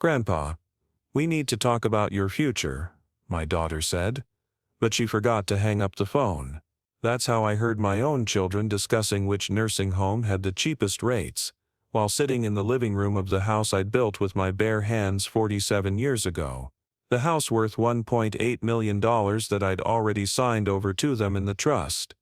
"Grandpa, we need to talk about your future," my daughter said, but she forgot to hang up the phone. That's how I heard my own children discussing which nursing home had the cheapest rates, while sitting in the living room of the house I'd built with my bare hands 47 years ago. The house worth $1.8 million that I'd already signed over to them in the trust.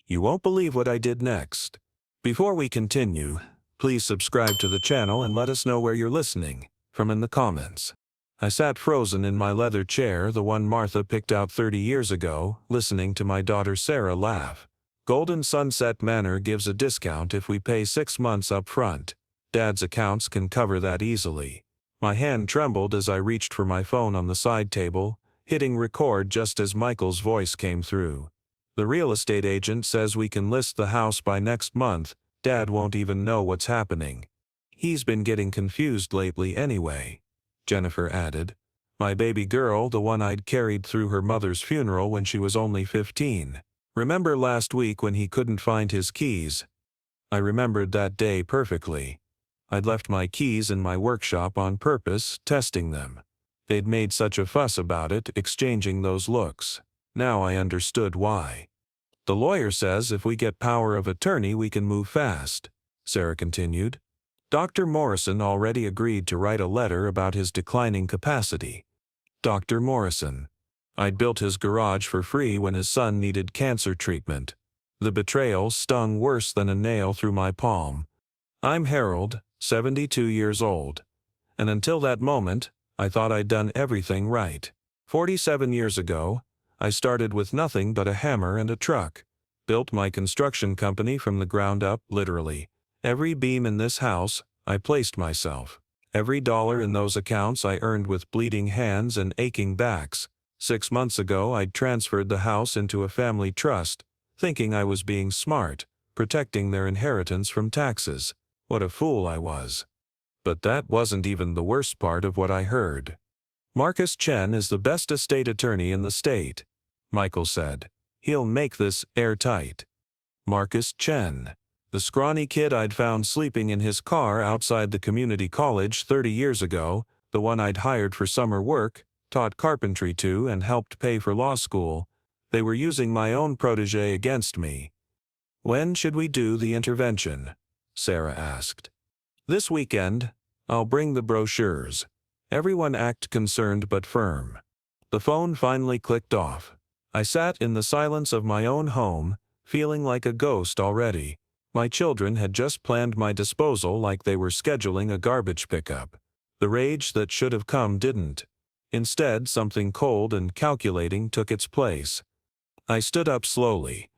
You won't believe what I did next. Before we continue, please subscribe to the channel and let us know where you're listening from in the comments. I sat frozen in my leather chair, the one Martha picked out 30 years ago, listening to my daughter Sarah laugh. Golden Sunset Manor gives a discount if we pay 6 months up front. Dad's accounts can cover that easily. My hand trembled as I reached for my phone on the side table, hitting record just as Michael's voice came through. The real estate agent says we can list the house by next month. Dad won't even know what's happening. He's been getting confused lately anyway, Jennifer added. My baby girl, the one I'd carried through her mother's funeral when she was only 15. Remember last week when he couldn't find his keys? I remembered that day perfectly. I'd left my keys in my workshop on purpose, testing them. They'd made such a fuss about it, exchanging those looks. Now I understood why. The lawyer says if we get power of attorney we can move fast, Sarah continued. Dr. Morrison already agreed to write a letter about his declining capacity. Dr. Morrison. I'd built his garage for free when his son needed cancer treatment. The betrayal stung worse than a nail through my palm. I'm Harold, 72 years old. And until that moment, I thought I'd done everything right. 47 years ago, I started with nothing but a hammer and a truck. Built my construction company from the ground up, literally. Every beam in this house, I placed myself. Every dollar in those accounts I earned with bleeding hands and aching backs. 6 months ago I'd transferred the house into a family trust, thinking I was being smart, protecting their inheritance from taxes. What a fool I was. But that wasn't even the worst part of what I heard. Marcus Chen is the best estate attorney in the state, Michael said. He'll make this airtight. Marcus Chen. The scrawny kid I'd found sleeping in his car outside the community college 30 years ago, the one I'd hired for summer work, taught carpentry to and helped pay for law school. They were using my own protege against me. When should we do the intervention? Sarah asked. This weekend. I'll bring the brochures. Everyone act concerned but firm. The phone finally clicked off. I sat in the silence of my own home, feeling like a ghost already. My children had just planned my disposal like they were scheduling a garbage pickup. The rage that should have come didn't. Instead, something cold and calculating took its place. I stood up slowly,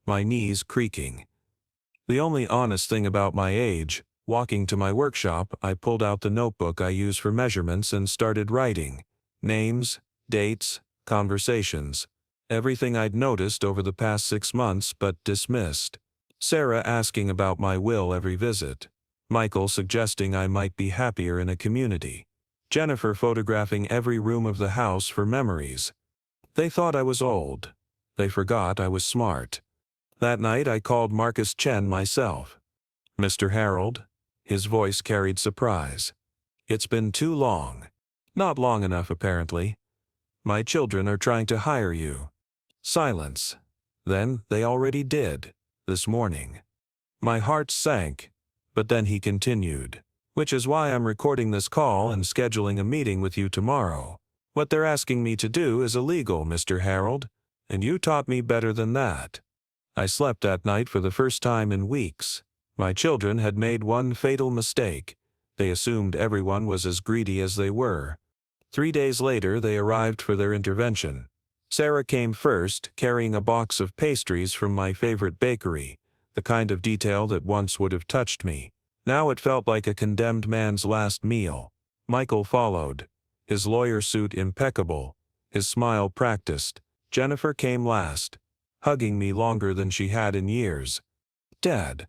my knees creaking. The only honest thing about my age, walking to my workshop, I pulled out the notebook I use for measurements and started writing. Names, dates, conversations. Everything I'd noticed over the past 6 months but dismissed. Sarah asking about my will every visit. Michael suggesting I might be happier in a community. Jennifer photographing every room of the house for memories. They thought I was old. They forgot I was smart. That night I called Marcus Chen myself. Mr. Harold. His voice carried surprise. It's been too long. Not long enough, apparently. My children are trying to hire you. Silence. Then they already did. This morning. My heart sank, but then he continued. Which is why I'm recording this call and scheduling a meeting with you tomorrow. What they're asking me to do is illegal, Mr. Harold, and you taught me better than that. I slept that night for the first time in weeks. My children had made one fatal mistake. They assumed everyone was as greedy as they were. 3 days later they arrived for their intervention. Sarah came first, carrying a box of pastries from my favorite bakery, the kind of detail that once would have touched me. Now it felt like a condemned man's last meal. Michael followed, his lawyer suit impeccable, his smile practiced. Jennifer came last, hugging me longer than she had in years. Dad,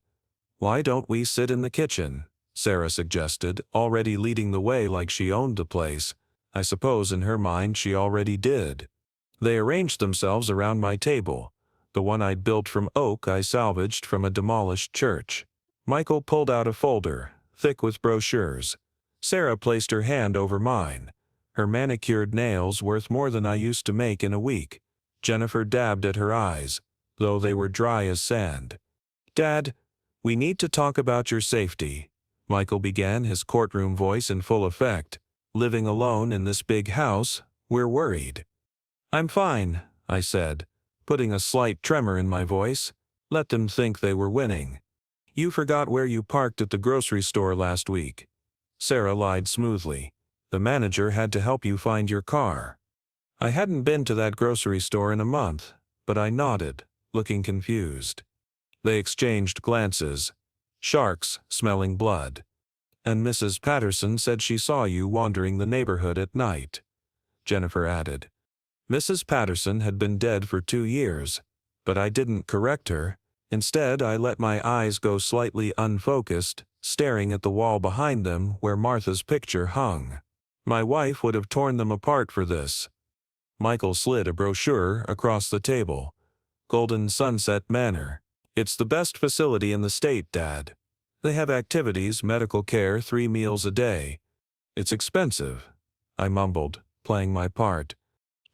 why don't we sit in the kitchen? Sarah suggested, already leading the way like she owned the place. I suppose in her mind she already did. They arranged themselves around my table, the one I'd built from oak I salvaged from a demolished church. Michael pulled out a folder, thick with brochures. Sarah placed her hand over mine. Her manicured nails worth more than I used to make in a week. Jennifer dabbed at her eyes, though they were dry as sand. Dad, we need to talk about your safety, Michael began, his courtroom voice in full effect. Living alone in this big house, we're worried. I'm fine, I said, putting a slight tremor in my voice. Let them think they were winning. You forgot where you parked at the grocery store last week. Sarah lied smoothly. The manager had to help you find your car. I hadn't been to that grocery store in a month, but I nodded, looking confused. They exchanged glances. Sharks, smelling blood. And Mrs. Patterson said she saw you wandering the neighborhood at night, Jennifer added. Mrs. Patterson had been dead for 2 years, but I didn't correct her. Instead, I let my eyes go slightly unfocused, staring at the wall behind them where Martha's picture hung. My wife would have torn them apart for this. Michael slid a brochure across the table. Golden Sunset Manor. It's the best facility in the state, Dad. They have activities, medical care, 3 meals a day. It's expensive, I mumbled, playing my part.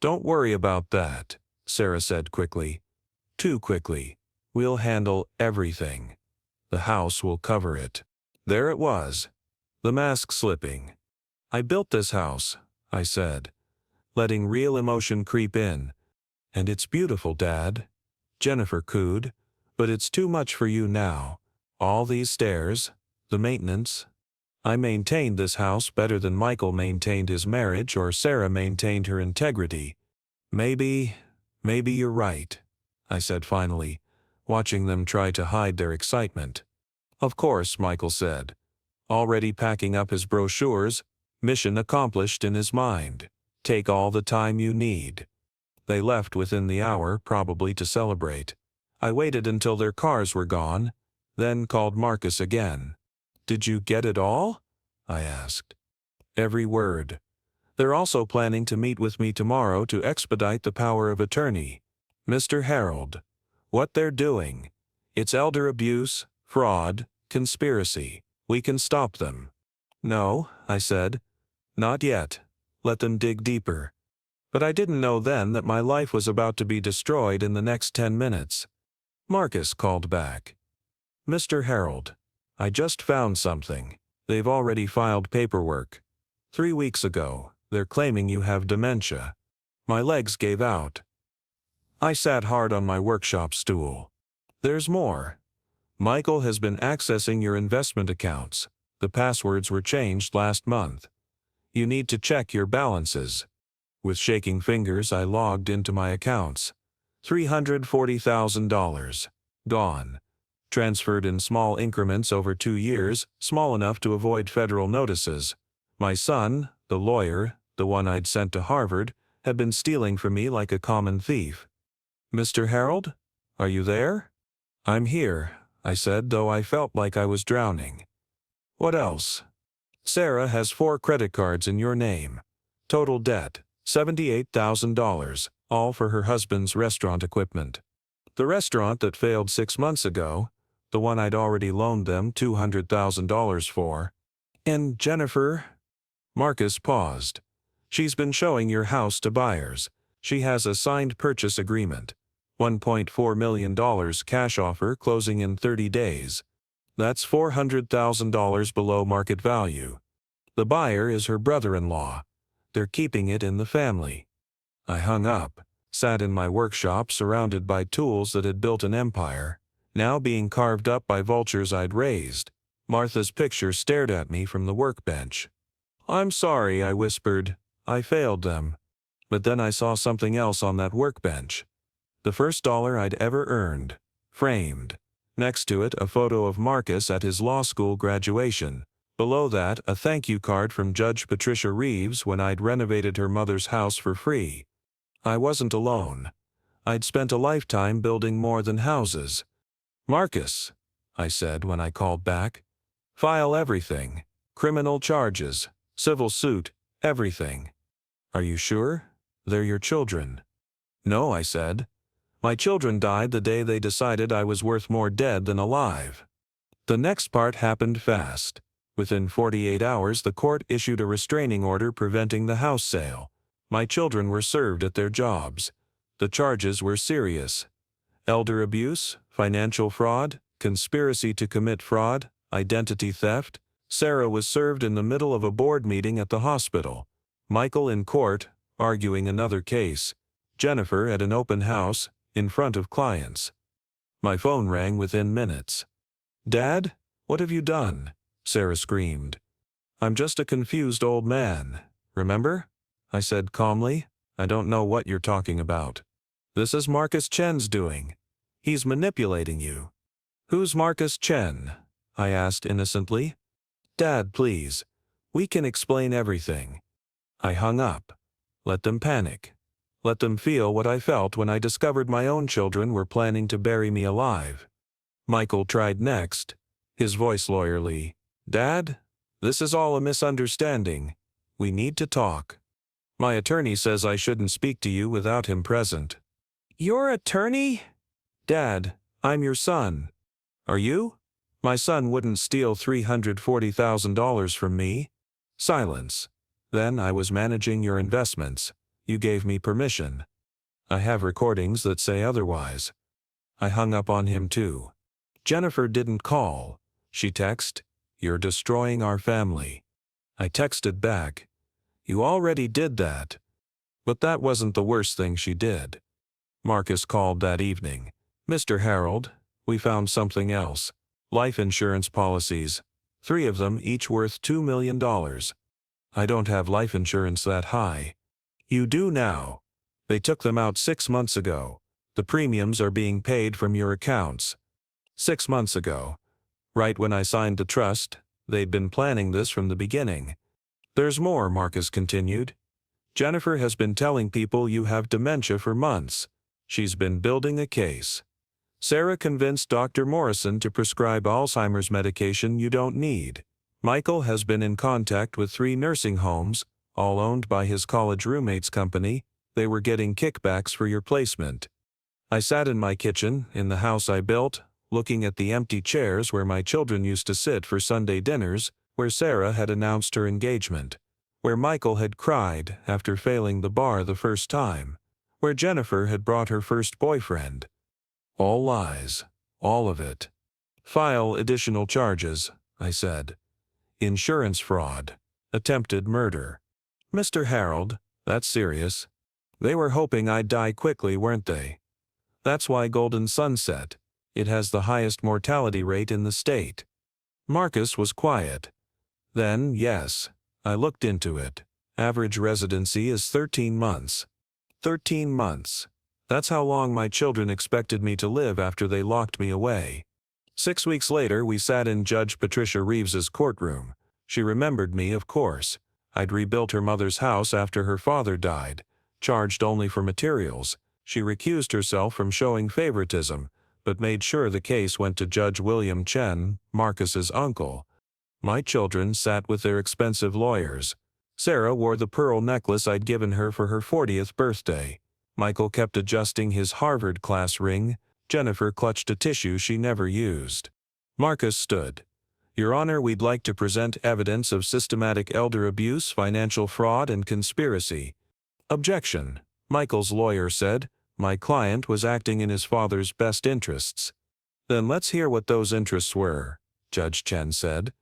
Don't worry about that, Sarah said quickly. Too quickly. We'll handle everything. The house will cover it. There it was, the mask slipping. I built this house, I said, letting real emotion creep in. And it's beautiful, Dad, Jennifer cooed, but it's too much for you now. All these stairs, the maintenance. I maintained this house better than Michael maintained his marriage or Sarah maintained her integrity. Maybe you're right, I said finally, watching them try to hide their excitement. Of course, Michael said, already packing up his brochures, mission accomplished in his mind. Take all the time you need. They left within the hour, probably to celebrate. I waited until their cars were gone, then called Marcus again. Did you get it all? I asked. Every word. They're also planning to meet with me tomorrow to expedite the power of attorney. Mr. Harold. What they're doing. It's elder abuse, fraud, conspiracy. We can stop them. No, I said. Not yet. Let them dig deeper. But I didn't know then that my life was about to be destroyed in the next 10 minutes. Marcus called back. Mr. Harold, I just found something. They've already filed paperwork. 3 weeks ago, they're claiming you have dementia. My legs gave out. I sat hard on my workshop stool. There's more. Michael has been accessing your investment accounts. The passwords were changed last month. You need to check your balances. With shaking fingers, I logged into my accounts. $340,000. Gone. Transferred in small increments over 2 years, small enough to avoid federal notices. My son, the lawyer, the one I'd sent to Harvard, had been stealing from me like a common thief. Mr. Harold? Are you there? I'm here, I said, though I felt like I was drowning. What else? Sarah has 4 credit cards in your name. Total debt, $78,000, all for her husband's restaurant equipment. The restaurant that failed 6 months ago, the one I'd already loaned them $200,000 for. And Jennifer? Marcus paused. She's been showing your house to buyers. She has a signed purchase agreement. $1.4 million cash offer closing in 30 days. That's $400,000 below market value. The buyer is her brother-in-law. They're keeping it in the family. I hung up, sat in my workshop surrounded by tools that had built an empire, now being carved up by vultures I'd raised. Martha's picture stared at me from the workbench. I'm sorry, I whispered. I failed them. But then I saw something else on that workbench. The first dollar I'd ever earned. Framed. Next to it, a photo of Marcus at his law school graduation. Below that, a thank you card from Judge Patricia Reeves when I'd renovated her mother's house for free. I wasn't alone. I'd spent a lifetime building more than houses. Marcus, I said when I called back. File everything. Criminal charges, civil suit, everything. Are you sure? They're your children. No, I said. My children died the day they decided I was worth more dead than alive. The next part happened fast. Within 48 hours, the court issued a restraining order preventing the house sale. My children were served at their jobs. The charges were serious: elder abuse, financial fraud, conspiracy to commit fraud, identity theft. Sarah was served in the middle of a board meeting at the hospital. Michael in court, arguing another case. Jennifer at an open house, in front of clients. My phone rang within minutes. "Dad, what have you done?" Sarah screamed. "I'm just a confused old man, remember?" I said calmly. "I don't know what you're talking about. This is Marcus Chen's doing. He's manipulating you." "Who's Marcus Chen?" I asked innocently. "Dad, please. We can explain everything." I hung up. Let them panic. Let them feel what I felt when I discovered my own children were planning to bury me alive. Michael tried next, his voice lawyerly. "Dad, this is all a misunderstanding. We need to talk. My attorney says I shouldn't speak to you without him present." "Your attorney?" "Dad, I'm your son. Are you? My son wouldn't steal $340,000 from me." Silence. "Then I was managing your investments. You gave me permission. I have recordings that say otherwise." I hung up on him too. Jennifer didn't call. She texted, "You're destroying our family." I texted back, "You already did that." But that wasn't the worst thing she did. Marcus called that evening. "Mr. Harold, we found something else. Life insurance policies. 3 of them, each worth $2 million. I don't have life insurance that high." "You do now. They took them out 6 months ago. The premiums are being paid from your accounts." 6 months ago. Right when I signed the trust. They'd been planning this from the beginning. "There's more," Marcus continued. "Jennifer has been telling people you have dementia for months. She's been building a case. Sarah convinced Dr. Morrison to prescribe Alzheimer's medication you don't need. Michael has been in contact with 3 nursing homes, all owned by his college roommate's company. They were getting kickbacks for your placement." I sat in my kitchen, in the house I built, looking at the empty chairs where my children used to sit for Sunday dinners, where Sarah had announced her engagement, where Michael had cried after failing the bar the first time, where Jennifer had brought her first boyfriend. All lies. All of it. "File additional charges," I said. "Insurance fraud. Attempted murder." "Mr. Harold, that's serious. They were hoping I'd die quickly, weren't they? That's why Golden Sunset. It has the highest mortality rate in the state." Marcus was quiet. "Then, yes, I looked into it. Average residency is 13 months. 13 months. That's how long my children expected me to live after they locked me away." 6 weeks later, we sat in Judge Patricia Reeves's courtroom. She remembered me, of course. I'd rebuilt her mother's house after her father died, charged only for materials. She recused herself from showing favoritism, but made sure the case went to Judge William Chen, Marcus's uncle. My children sat with their expensive lawyers. Sarah wore the pearl necklace I'd given her for her 40th birthday. Michael kept adjusting his Harvard class ring. Jennifer clutched a tissue she never used. Marcus stood. "Your Honor, we'd like to present evidence of systematic elder abuse, financial fraud, and conspiracy." "Objection," Michael's lawyer said. "My client was acting in his father's best interests." "Then let's hear what those interests were," Judge Chen said.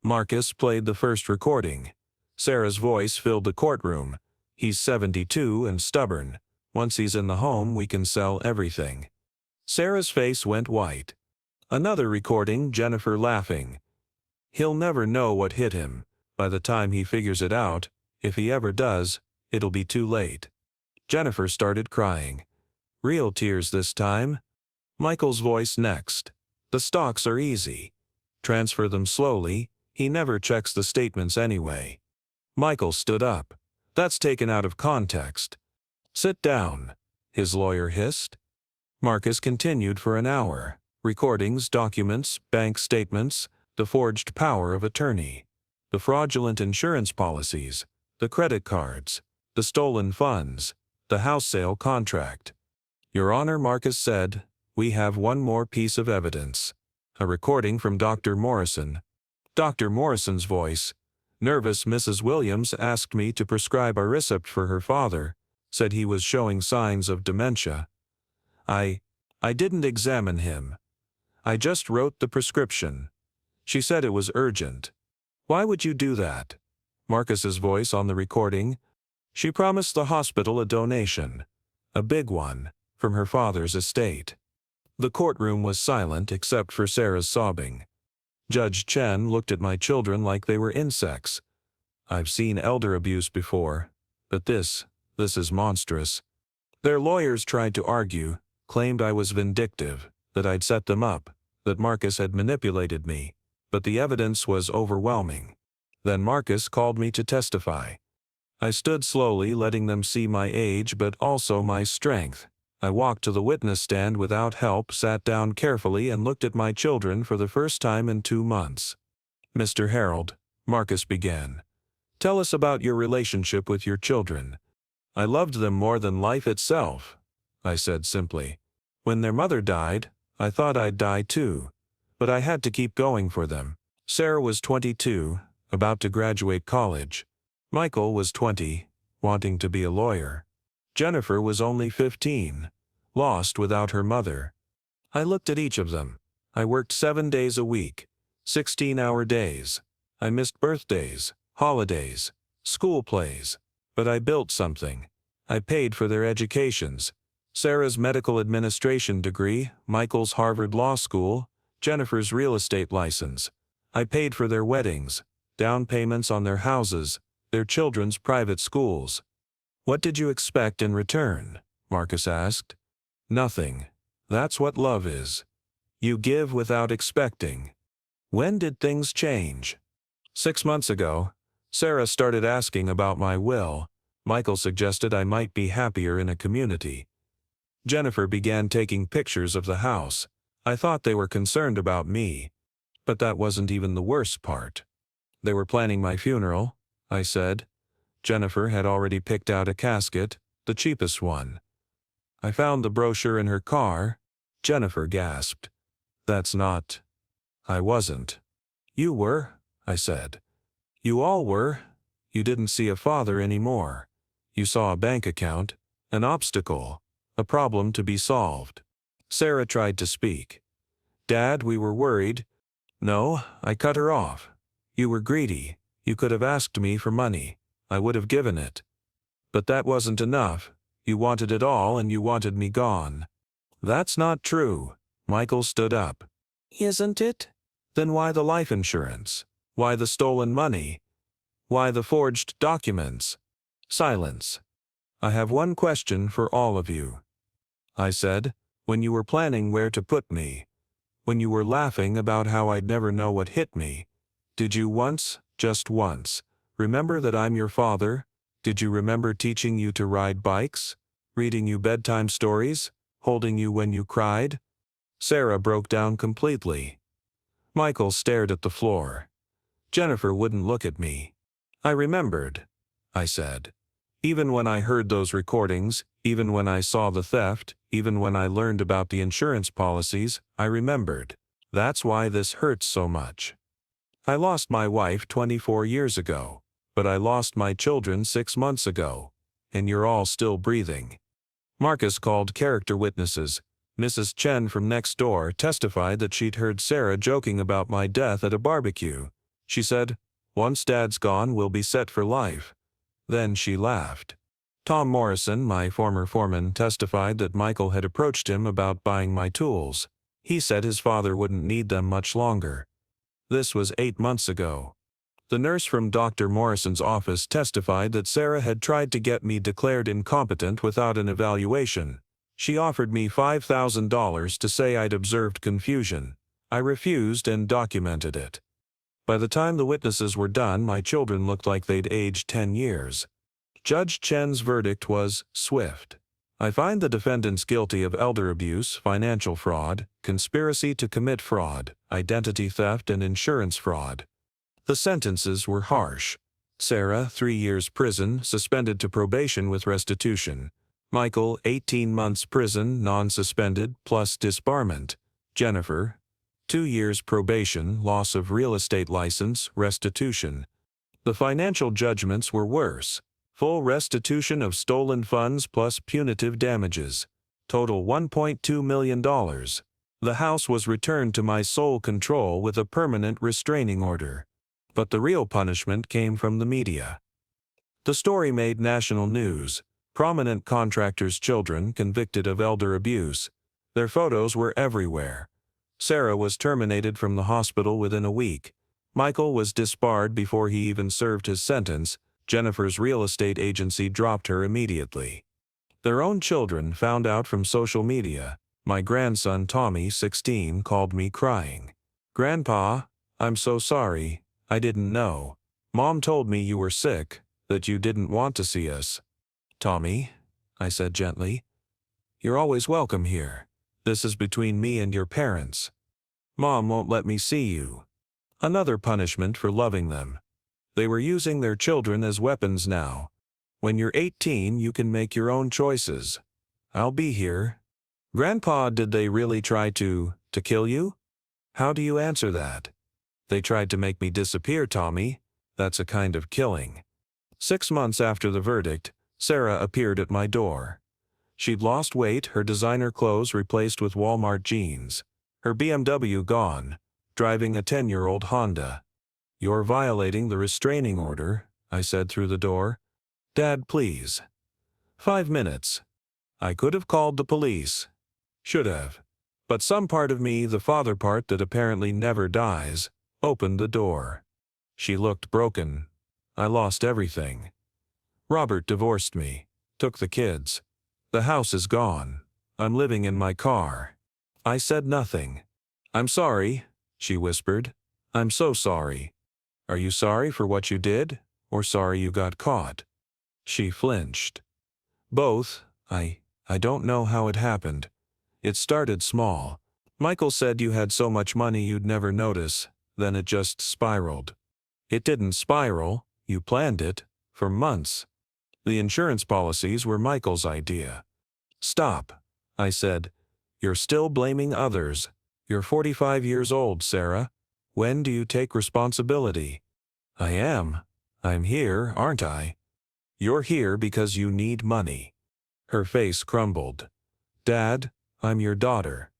Marcus played the first recording. Sarah's voice filled the courtroom. "He's 72 and stubborn. Once he's in the home, we can sell everything." Sarah's face went white. Another recording, Jennifer laughing. "He'll never know what hit him. By the time he figures it out, if he ever does, it'll be too late." Jennifer started crying. Real tears this time. Michael's voice next. "The stocks are easy. Transfer them slowly. He never checks the statements anyway." Michael stood up. "That's taken out of context." "Sit down," his lawyer hissed. Marcus continued for an hour. Recordings, documents, bank statements, the forged power of attorney, the fraudulent insurance policies, the credit cards, the stolen funds, the house sale contract. "Your Honor," Marcus said, "we have one more piece of evidence. A recording from Dr. Morrison." Dr. Morrison's voice. Nervous Mrs. Williams asked me to prescribe a recipe for her father, said he was showing signs of dementia. I didn't examine him. I just wrote the prescription. She said it was urgent. Why would you do that? Marcus's voice on the recording. She promised the hospital a donation. A big one, from her father's estate. The courtroom was silent except for Sarah's sobbing. Judge Chen looked at my children like they were insects. I've seen elder abuse before, but this is monstrous. Their lawyers tried to argue, claimed I was vindictive, that I'd set them up, that Marcus had manipulated me, but the evidence was overwhelming. Then Marcus called me to testify. I stood slowly, letting them see my age but also my strength. I walked to the witness stand without help, sat down carefully, and looked at my children for the first time in 2 months. Mr. Harold, Marcus began, tell us about your relationship with your children. I loved them more than life itself, I said simply. When their mother died, I thought I'd die too, but I had to keep going for them. Sarah was 22, about to graduate college. Michael was 20, wanting to be a lawyer. Jennifer was only 15, lost without her mother. I looked at each of them. I worked 7 days a week, 16-hour days. I missed birthdays, holidays, school plays. But I built something. I paid for their educations. Sarah's medical administration degree, Michael's Harvard Law School, Jennifer's real estate license. I paid for their weddings, down payments on their houses, their children's private schools. What did you expect in return? Marcus asked. Nothing. That's what love is. You give without expecting. When did things change? 6 months ago, Sarah started asking about my will. Michael suggested I might be happier in a community. Jennifer began taking pictures of the house. I thought they were concerned about me. But that wasn't even the worst part. They were planning my funeral, I said. Jennifer had already picked out a casket, the cheapest one. I found the brochure in her car. Jennifer gasped. That's not. I wasn't. You were, I said. You all were. You didn't see a father anymore. You saw a bank account, an obstacle, a problem to be solved. Sarah tried to speak. Dad, we were worried. No, I cut her off. You were greedy. You could have asked me for money. I would have given it. But that wasn't enough. You wanted it all and you wanted me gone. That's not true. Michael stood up. Isn't it? Then why the life insurance? Why the stolen money? Why the forged documents? Silence. I have one question for all of you. I said, when you were planning where to put me, when you were laughing about how I'd never know what hit me, did you once, just once, remember that I'm your father? Did you remember teaching you to ride bikes? Reading you bedtime stories? Holding you when you cried? Sarah broke down completely. Michael stared at the floor. Jennifer wouldn't look at me. I remembered, I said. Even when I heard those recordings, even when I saw the theft, even when I learned about the insurance policies, I remembered. That's why this hurts so much. I lost my wife 24 years ago, but I lost my children 6 months ago, and you're all still breathing. Marcus called character witnesses. Mrs. Chen from next door testified that she'd heard Sarah joking about my death at a barbecue. She said, once Dad's gone, we'll be set for life. Then she laughed. Tom Morrison, my former foreman, testified that Michael had approached him about buying my tools. He said his father wouldn't need them much longer. This was 8 months ago. The nurse from Dr. Morrison's office testified that Sarah had tried to get me declared incompetent without an evaluation. She offered me $5,000 to say I'd observed confusion. I refused and documented it. By the time the witnesses were done, my children looked like they'd aged 10 years. Judge Chen's verdict was swift. I find the defendants guilty of elder abuse, financial fraud, conspiracy to commit fraud, identity theft, and insurance fraud. The sentences were harsh. Sarah, 3 years prison, suspended to probation with restitution. Michael, 18 months prison, non-suspended, plus disbarment. Jennifer, 2 years probation, loss of real estate license, restitution. The financial judgments were worse. Full restitution of stolen funds plus punitive damages. Total $1.2 million. The house was returned to my sole control with a permanent restraining order. But the real punishment came from the media. The story made national news. Prominent contractors' children convicted of elder abuse. Their photos were everywhere. Sarah was terminated from the hospital within a week. Michael was disbarred before he even served his sentence. Jennifer's real estate agency dropped her immediately. Their own children found out from social media. My grandson Tommy, 16, called me crying. "Grandpa, I'm so sorry. I didn't know. Mom told me you were sick, that you didn't want to see us." "Tommy," I said gently, "you're always welcome here. This is between me and your parents. Mom won't let me see you." Another punishment for loving them. They were using their children as weapons now. When you're 18, you can make your own choices. I'll be here. "Grandpa, did they really try to kill you?" "How do you answer that?" "They tried to make me disappear, Tommy. That's a kind of killing." 6 months after the verdict, Sarah appeared at my door. She'd lost weight, her designer clothes replaced with Walmart jeans. Her BMW gone, driving a 10-year-old Honda. "You're violating the restraining order," I said through the door. "Dad, please." 5 minutes. I could have called the police. Should have. But some part of me, the father part that apparently never dies, opened the door. She looked broken. I lost everything. Robert divorced me, took the kids. The house is gone. I'm living in my car. I said nothing. "I'm sorry," she whispered. "I'm so sorry." "Are you sorry for what you did, or sorry you got caught?" She flinched. "Both. I don't know how it happened. It started small. Michael said you had so much money you'd never notice, then it just spiraled." "It didn't spiral, you planned it, for months. The insurance policies were Michael's idea." "Stop," I said. "You're still blaming others. You're 45 years old, Sarah. When do you take responsibility?" "I am. I'm here, aren't I?" "You're here because you need money." Her face crumbled. "Dad, I'm your daughter."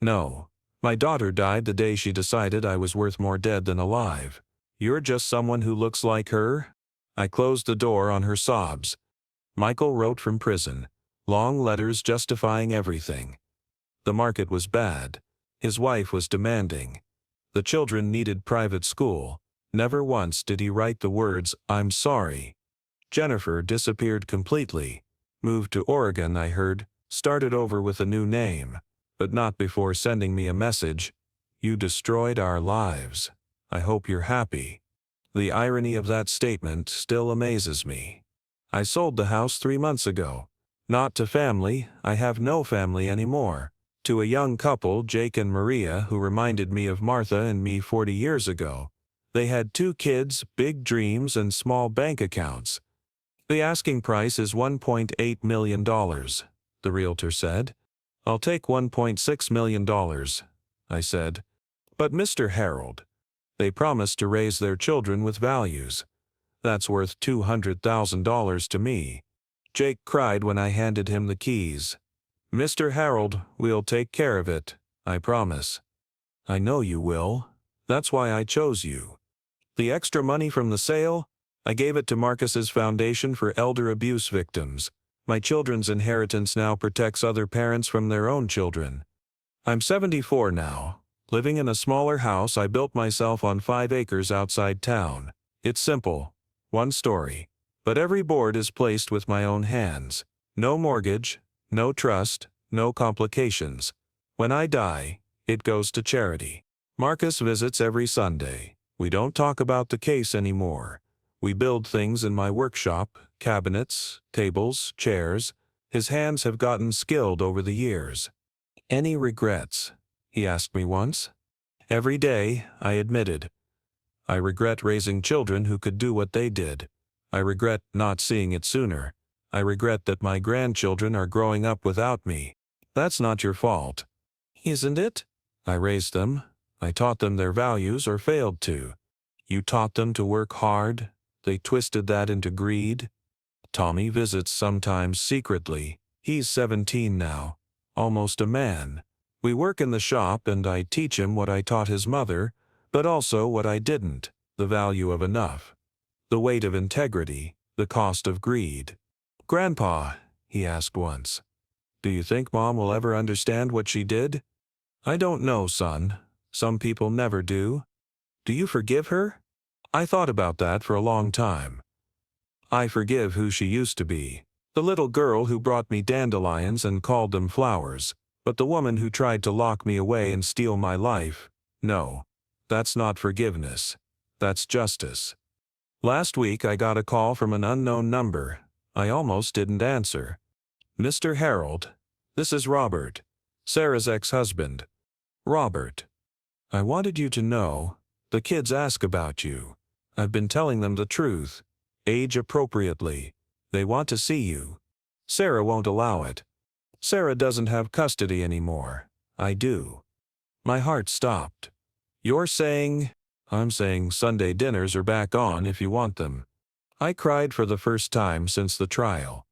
"No. My daughter died the day she decided I was worth more dead than alive. You're just someone who looks like her." I closed the door on her sobs. Michael wrote from prison. Long letters justifying everything. The market was bad. His wife was demanding. The children needed private school. Never once did he write the words, "I'm sorry." Jennifer disappeared completely. Moved to Oregon, I heard, started over with a new name, but not before sending me a message. "You destroyed our lives. I hope you're happy." The irony of that statement still amazes me. I sold the house 3 months ago. Not to family, I have no family anymore. To a young couple, Jake and Maria, who reminded me of Martha and me 40 years ago. They had 2 kids, big dreams, and small bank accounts. "The asking price is $1.8 million, the realtor said. "I'll take $1.6 million, I said. "But Mr. Harold, they promised to raise their children with values. That's worth $200,000 to me." Jake cried when I handed him the keys. "Mr. Harold, we'll take care of it, I promise." "I know you will. That's why I chose you." The extra money from the sale? I gave it to Marcus's Foundation for Elder Abuse Victims. My children's inheritance now protects other parents from their own children. I'm 74 now, living in a smaller house I built myself on 5 acres outside town. It's simple. 1 story. But every board is placed with my own hands. No mortgage, no trust, no complications. When I die, it goes to charity. Marcus visits every Sunday. We don't talk about the case anymore. We build things in my workshop, cabinets, tables, chairs. His hands have gotten skilled over the years. "Any regrets?" he asked me once. "Every day," I admitted. I regret raising children who could do what they did. I regret not seeing it sooner. I regret that my grandchildren are growing up without me. "That's not your fault." "Isn't it?" "I raised them. I taught them their values or failed to. You taught them to work hard. They twisted that into greed. Tommy visits sometimes secretly. He's 17 now, almost a man. We work in the shop and I teach him what I taught his mother, but also what I didn't, the value of enough, the weight of integrity, the cost of greed. "Grandpa," he asked once, "do you think Mom will ever understand what she did?" "I don't know, son. Some people never do." "Do you forgive her?" I thought about that for a long time. I forgive who she used to be. The little girl who brought me dandelions and called them flowers. But the woman who tried to lock me away and steal my life, no. That's not forgiveness. That's justice. Last week I got a call from an unknown number. I almost didn't answer. "Mr. Harold, this is Robert, Sarah's ex-husband." "Robert, I wanted you to know, the kids ask about you. I've been telling them the truth. Age appropriately. They want to see you. Sarah won't allow it. Sarah doesn't have custody anymore. I do." My heart stopped. "You're saying—" "I'm saying Sunday dinners are back on if you want them." I cried for the first time since the trial.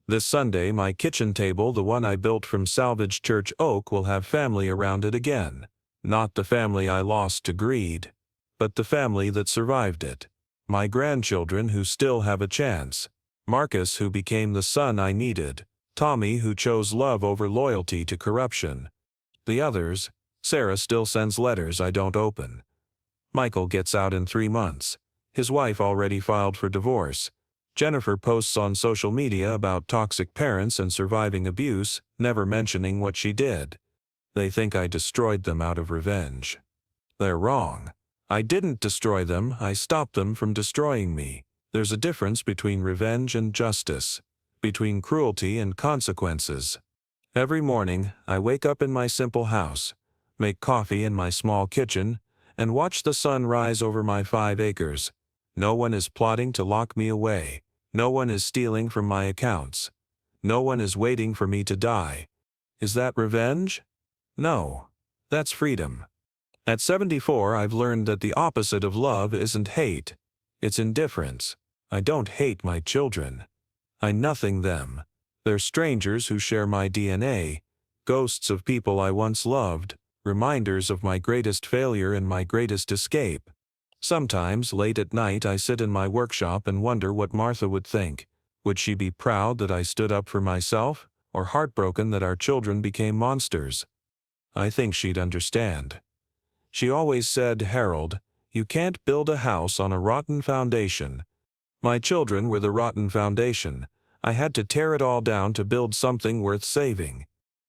This Sunday my kitchen table, the one I built from salvaged church oak, will have family around it again. Not the family I lost to greed, but the family that survived it. My grandchildren who still have a chance. Marcus, who became the son I needed. Tommy, who chose love over loyalty to corruption. The others, Sarah still sends letters I don't open. Michael gets out in 3 months. His wife already filed for divorce. Jennifer posts on social media about toxic parents and surviving abuse, never mentioning what she did. They think I destroyed them out of revenge. They're wrong. I didn't destroy them, I stopped them from destroying me. There's a difference between revenge and justice, between cruelty and consequences. Every morning, I wake up in my simple house, make coffee in my small kitchen, and watch the sun rise over my 5 acres. No one is plotting to lock me away. No one is stealing from my accounts. No one is waiting for me to die. Is that revenge? No. That's freedom. At 74, I've learned that the opposite of love isn't hate. It's indifference. I don't hate my children. I nothing them. They're strangers who share my DNA, ghosts of people I once loved, reminders of my greatest failure and my greatest escape. Sometimes, late at night, I sit in my workshop and wonder what Martha would think. Would she be proud that I stood up for myself, or heartbroken that our children became monsters? I think she'd understand. She always said, "Harold, you can't build a house on a rotten foundation." My children were the rotten foundation. I had to tear it all down to build something worth saving.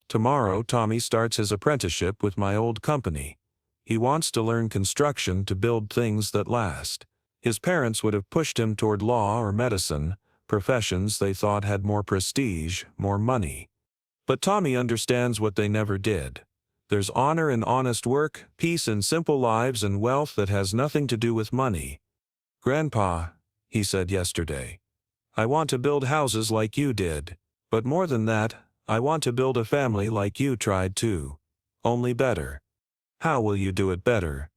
Tomorrow, Tommy starts his apprenticeship with my old company. He wants to learn construction to build things that last. His parents would have pushed him toward law or medicine, professions they thought had more prestige, more money. But Tommy understands what they never did. There's honor in honest work, peace in simple lives, and wealth that has nothing to do with money. "Grandpa," he said yesterday, "I want to build houses like you did. But more than that, I want to build a family like you tried to. Only better." "How will you do it better?"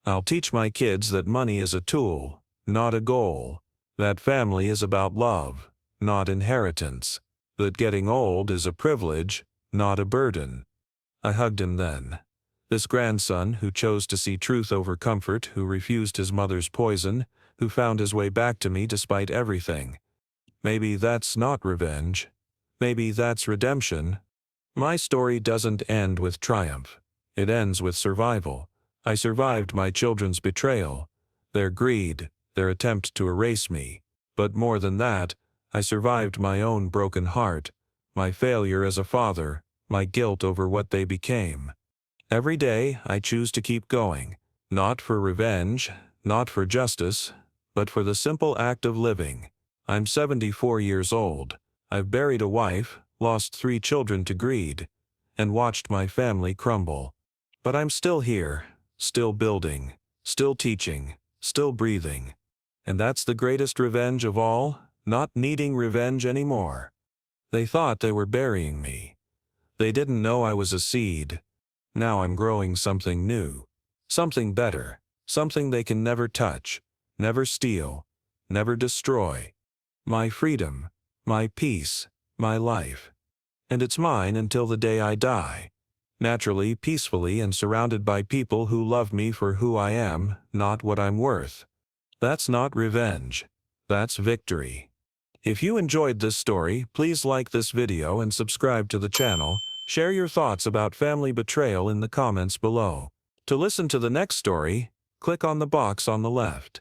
"I'll teach my kids that money is a tool, not a goal. That family is about love, not inheritance. That getting old is a privilege, not a burden." I hugged him then. This grandson who chose to see truth over comfort, who refused his mother's poison, who found his way back to me despite everything. Maybe that's not revenge. Maybe that's redemption. My story doesn't end with triumph. It ends with survival. I survived my children's betrayal, their greed, their attempt to erase me. But more than that, I survived my own broken heart, my failure as a father, my guilt over what they became. Every day, I choose to keep going, not for revenge, not for justice, but for the simple act of living. I'm 74 years old. I've buried a wife, lost 3 children to greed, and watched my family crumble. But I'm still here, still building, still teaching, still breathing. And that's the greatest revenge of all, not needing revenge anymore. They thought they were burying me. They didn't know I was a seed. Now I'm growing something new. Something better, something they can never touch, never steal, never destroy. My freedom, my peace, my life. And it's mine until the day I die. Naturally, peacefully, and surrounded by people who love me for who I am, not what I'm worth. That's not revenge. That's victory. If you enjoyed this story, please like this video and subscribe to the channel. Share your thoughts about family betrayal in the comments below. To listen to the next story, click on the box on the left.